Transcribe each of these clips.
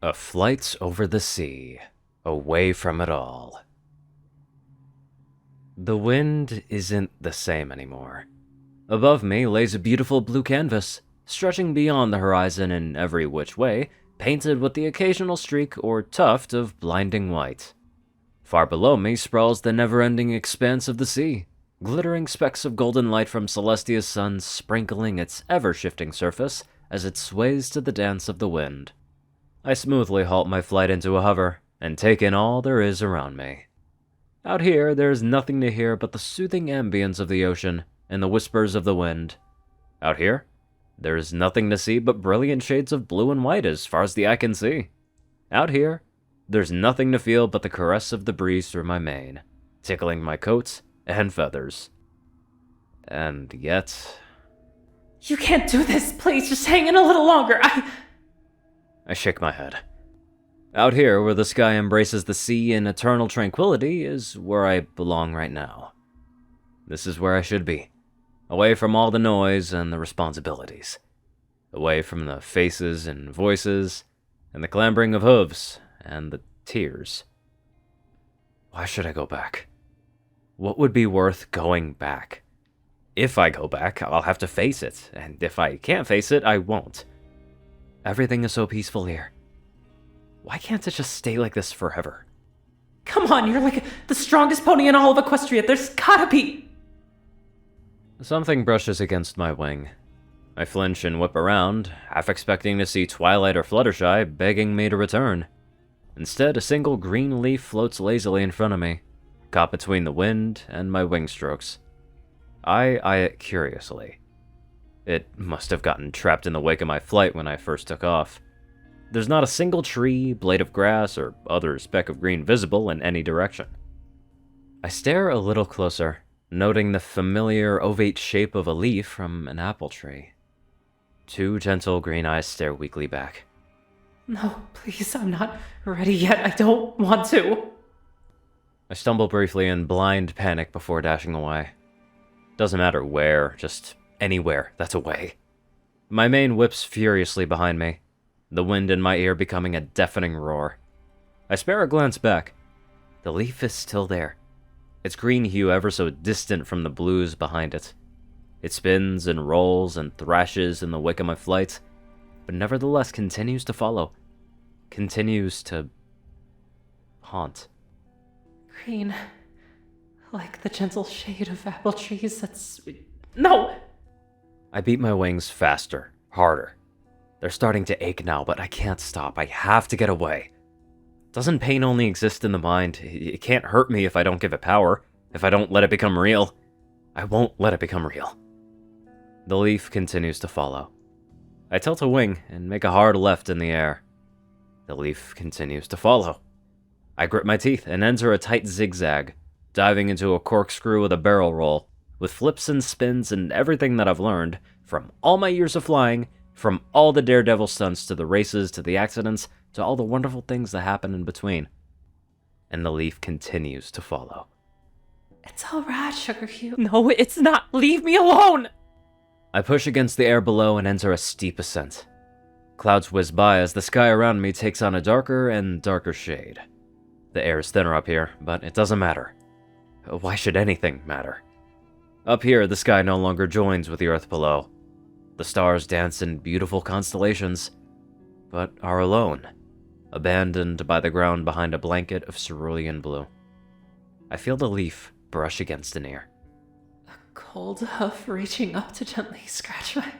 A flight over the sea, away from it all. The wind isn't the same anymore. Above me lays a beautiful blue canvas, stretching beyond the horizon in every which way, painted with the occasional streak or tuft of blinding white. Far below me sprawls the never-ending expanse of the sea, glittering specks of golden light from Celestia's sun sprinkling its ever-shifting surface as it sways to the dance of the wind. I smoothly halt my flight into a hover, and take in all there is around me. Out here, there's nothing to hear but the soothing ambience of the ocean and the whispers of the wind. Out here, there's nothing to see but brilliant shades of blue and white as far as the eye can see. Out here, there's nothing to feel but the caress of the breeze through my mane, tickling my coat and feathers. And yet... You can't do this, please, just hang in a little longer, I shake my head. Out here, where the sky embraces the sea in eternal tranquility, is where I belong right now. This is where I should be. Away from all the noise and the responsibilities. Away from the faces and voices, and the clambering of hooves, and the tears. Why should I go back? What would be worth going back? If I go back, I'll have to face it, and if I can't face it, I won't. Everything is so peaceful here. Why can't it just stay like this forever? Come on, you're like the strongest pony in all of Equestria. There's gotta be... Something brushes against my wing. I flinch and whip around, half expecting to see Twilight or Fluttershy begging me to return. Instead, a single green leaf floats lazily in front of me, caught between the wind and my wing strokes. I eye it curiously. It must have gotten trapped in the wake of my flight when I first took off. There's not a single tree, blade of grass, or other speck of green visible in any direction. I stare a little closer, noting the familiar ovate shape of a leaf from an apple tree. Two gentle green eyes stare weakly back. No, please, I'm not ready yet. I don't want to. I stumble briefly in blind panic before dashing away. Doesn't matter where, just anywhere that's away. My mane whips furiously behind me, the wind in my ear becoming a deafening roar. I spare a glance back. The leaf is still there, its green hue ever so distant from the blues behind it. It spins and rolls and thrashes in the wake of my flight, but nevertheless continues to follow, continues to haunt. Green, like the gentle shade of apple trees that's... No! I beat my wings faster, harder. They're starting to ache now, but I can't stop. I have to get away. Doesn't pain only exist in the mind? It can't hurt me if I don't give it power, if I don't let it become real. I won't let it become real. The leaf continues to follow. I tilt a wing and make a hard left in the air. The leaf continues to follow. I grit my teeth and enter a tight zigzag, diving into a corkscrew with a barrel roll, with flips and spins and everything that I've learned from all my years of flying, from all the daredevil stunts to the races to the accidents to all the wonderful things that happen in between. And the leaf continues to follow. It's alright, Sugar Cube. No, it's not. Leave me alone! I push against the air below and enter a steep ascent. Clouds whiz by as the sky around me takes on a darker and darker shade. The air is thinner up here, but it doesn't matter. Why should anything matter? Up here, the sky no longer joins with the earth below. The stars dance in beautiful constellations, but are alone, abandoned by the ground behind a blanket of cerulean blue. I feel the leaf brush against an ear. A cold huff reaching up to gently scratch my...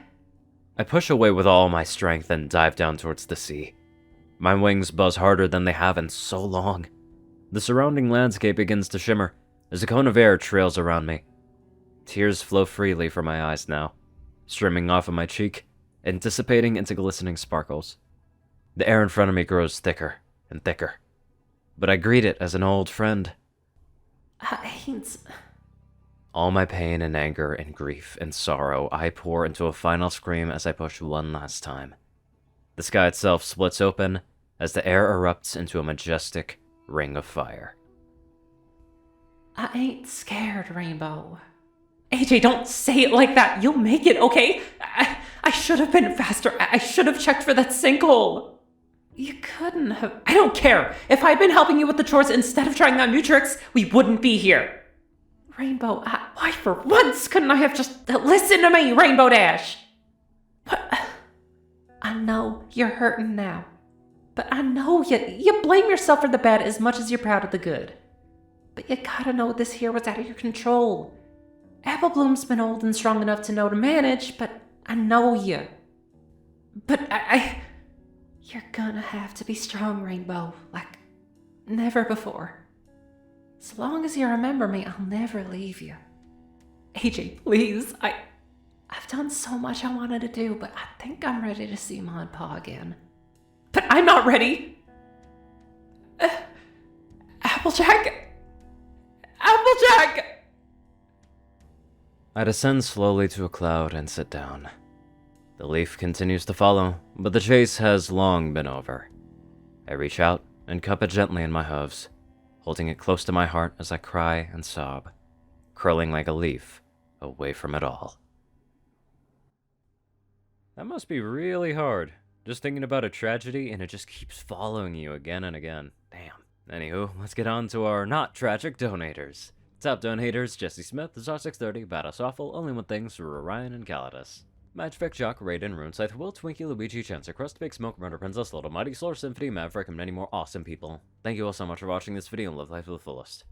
I push away with all my strength and dive down towards the sea. My wings buzz harder than they have in so long. The surrounding landscape begins to shimmer as a cone of air trails around me. Tears flow freely from my eyes now, streaming off of my cheek and dissipating into glistening sparkles. The air in front of me grows thicker and thicker, but I greet it as an old friend. All my pain and anger and grief and sorrow I pour into a final scream as I push one last time. The sky itself splits open as the air erupts into a majestic ring of fire. I ain't scared, Rainbow. AJ, don't say it like that. You'll make it, okay? I should have been faster. I should have checked for that sinkhole. You couldn't have. I don't care. If I'd been helping you with the chores instead of trying out new tricks, we wouldn't be here. Rainbow, why for once couldn't I have just listened to me, Rainbow Dash? What? I know you're hurting now, but I know you blame yourself for the bad as much as you're proud of the good. But you gotta know this here was out of your control. Apple Bloom's been old and strong enough to know to manage, but I know you. But you're gonna have to be strong, Rainbow, like never before. As long as you remember me, I'll never leave you. AJ, please, I've done so much I wanted to do, but I think I'm ready to see Ma and Pa again. But I'm not ready! Applejack! Applejack! I descend slowly to a cloud and sit down. The leaf continues to follow, but the chase has long been over. I reach out and cup it gently in my hooves, holding it close to my heart as I cry and sob, curling like a leaf away from it all. That must be really hard, just thinking about a tragedy and it just keeps following you again and again. Damn. Anywho, let's get on to our not tragic donators. Top donators: Jessie Smith, Zar630, BadassWaffle, Only One Things through Orion and Caladis. Magic, Jock, Rayden, Runescythe, Will, Twinkie, Luigi, Chancellor, Crust, Big Smoke, Murder Princess, Little Mighty, Solar Symphony, Maverick, and many more awesome people. Thank you all so much for watching this video and live life to the fullest.